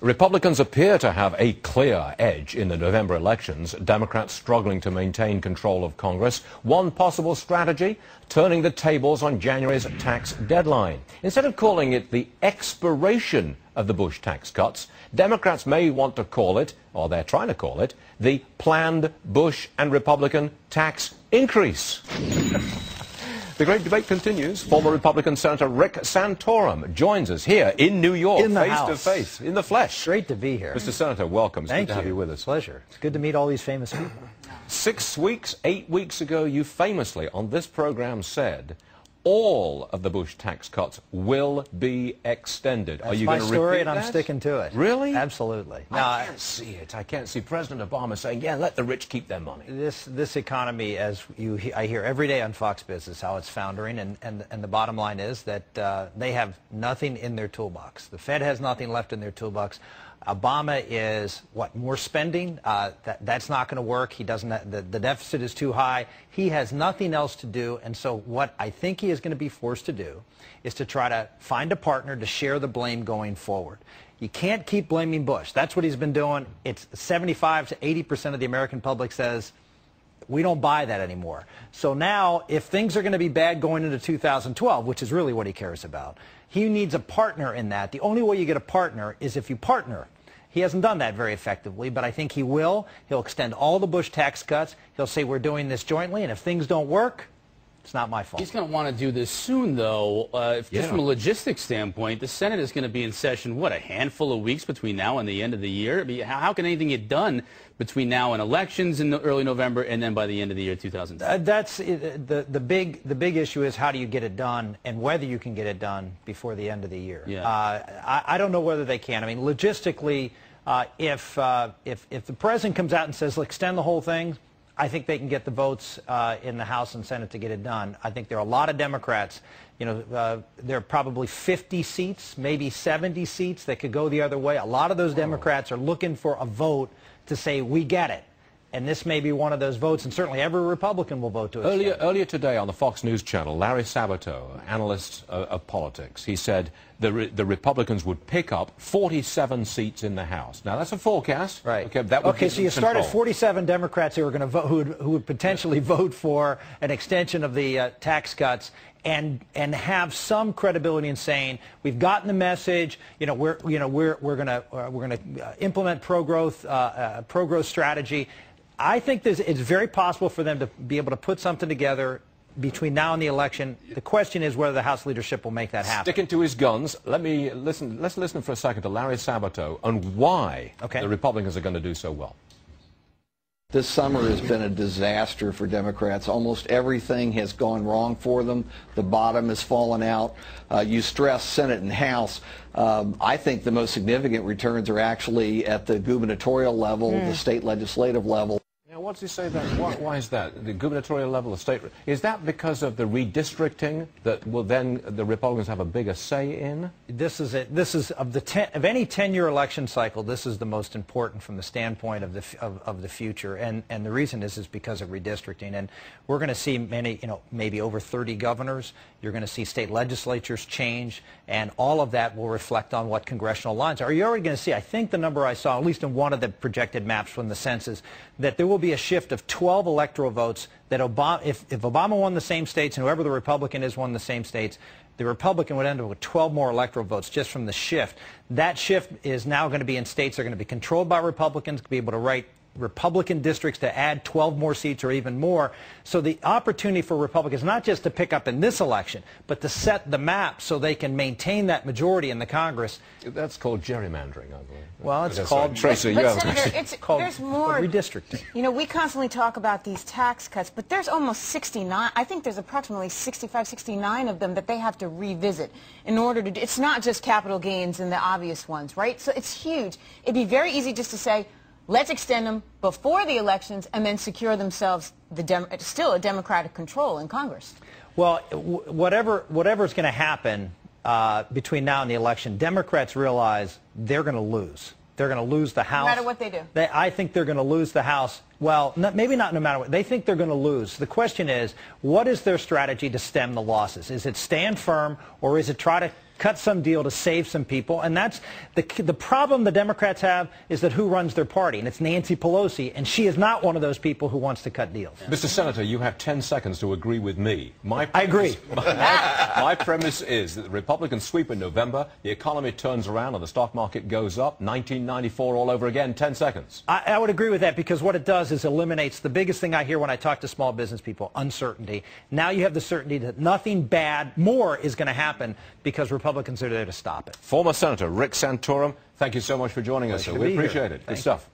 Republicans appear to have a clear edge in the November elections, Democrats struggling to maintain control of Congress. One possible strategy, turning the tables on January's tax deadline. Instead of calling it the expiration of the Bush tax cuts, Democrats may want to call it, or they're trying to call it, the planned Bush and Republican tax increase. The great debate continues. Former Republican Senator Rick Santorum joins us here in New York, face to face, in the flesh. Great to be here. Mr. Senator, welcome. It's Thank good to you. have you with us. Pleasure. It's good to meet all these famous people. 8 weeks ago, you famously on this program said all of the Bush tax cuts will be extended. That's Are you my going to story, repeat and I'm that? sticking to it. Really? Absolutely. I can't see it. I can't see President Obama saying, yeah, let the rich keep their money. This economy, as I hear every day on Fox Business, how it's foundering, and the bottom line is that they have nothing in their toolbox. The Fed has nothing left in their toolbox. Obama is, more spending? That's not going to work. He doesn't. The deficit is too high. He has nothing else to do, and so what I think he is going to be forced to do is to try to find a partner to share the blame going forward. You can't keep blaming Bush. That's what he's been doing. It's 75 to 80% of the American public says, we don't buy that anymore. So now, if things are going to be bad going into 2012, which is really what he cares about, he needs a partner in that. The only way you get a partner is if you partner. He hasn't done that very effectively, but I think he will. He'll extend all the Bush tax cuts. He'll say we're doing this jointly, and if things don't work, it's not my fault. He's going to want to do this soon, though. Just from a logistics standpoint, the Senate is going to be in session, what, a handful of weeks between now and the end of the year? I mean, how can anything get done between now and elections in early November and then by the end of the year 2010? That's the big issue is how do you get it done and whether you can get it done before the end of the year. Yeah. I don't know whether they can. I mean, logistically, if the president comes out and says, "Look, extend the whole thing," I think they can get the votes in the House and Senate to get it done. I think there are a lot of Democrats. You know, there are probably 50 seats, maybe 70 seats that could go the other way. A lot of those Democrats are looking for a vote to say, we get it. And this may be one of those votes, and certainly every Republican will vote to it. Earlier today on the Fox News channel, Larry Sabato, analyst of politics, he said the Republicans would pick up 47 seats in the House. Now, that's a forecast. Right. Okay, that would so you start at 47 Democrats who are going to vote, who would potentially vote for an extension of the tax cuts, and have some credibility in saying we've gotten the message. We're going to implement pro-growth strategy. I think it's very possible for them to be able to put something together between now and the election. The question is whether the House leadership will make that happen. Sticking to his guns, let's listen for a second to Larry Sabato and why the Republicans are going to do so well. This summer has been a disaster for Democrats. Almost everything has gone wrong for them. The bottom has fallen out. You stress Senate and House. I think the most significant returns are actually at the gubernatorial level, the state legislative level. Now, what does he say that? Why is that? The gubernatorial level, the state. Is that because of the redistricting that will then the Republicans have a bigger say in? This is it. This is of any 10-year election cycle. This is the most important from the standpoint of the future, and the reason is because of redistricting. And we're going to see many, maybe over 30 governors. You're going to see state legislatures change, and all of that will reflect on what congressional lines are. You're already going to see. I think the number I saw, at least in one of the projected maps from the census, that there will be a shift of 12 electoral votes that if Obama won the same states and whoever the Republican is won the same states, the Republican would end up with 12 more electoral votes just from the shift. That shift is now going to be in states that are going to be controlled by Republicans, to be able to write Republican districts to add 12 more seats or even more. So the opportunity for Republicans not just to pick up in this election, but to set the map so they can maintain that majority in the Congress. That's called gerrymandering, I believe. Well, it's called Tracy. But Senator, there's more redistricting. We constantly talk about these tax cuts, but there's almost 69. I think there's approximately 65, 69 of them that they have to revisit in order to do. It's not just capital gains and the obvious ones, right? So it's huge. It'd be very easy just to say, let's extend them before the elections and then secure themselves still a Democratic control in Congress. Well, whatever's going to happen between now and the election, Democrats realize they're going to lose. They're going to lose the House. No matter what they do. I think they're going to lose the House. Well, maybe not no matter what. They think they're going to lose. The question is, what is their strategy to stem the losses? Is it stand firm, or is it try to cut some deal to save some people. And that's the problem the Democrats have, is that who runs their party, and it's Nancy Pelosi, and she is not one of those people who wants to cut deals. Mr. Senator, you have 10 seconds to agree with me. I agree. My premise is that the Republicans sweep in November, the economy turns around, and the stock market goes up. 1994 all over again. 10 seconds. I would agree with that, because what it does is eliminates the biggest thing I hear when I talk to small business people: uncertainty. Now you have the certainty that nothing bad more is going to happen, because Republicans are there to stop it. Former Senator Rick Santorum, thank you so much for joining us, sir. We appreciate it. Good stuff.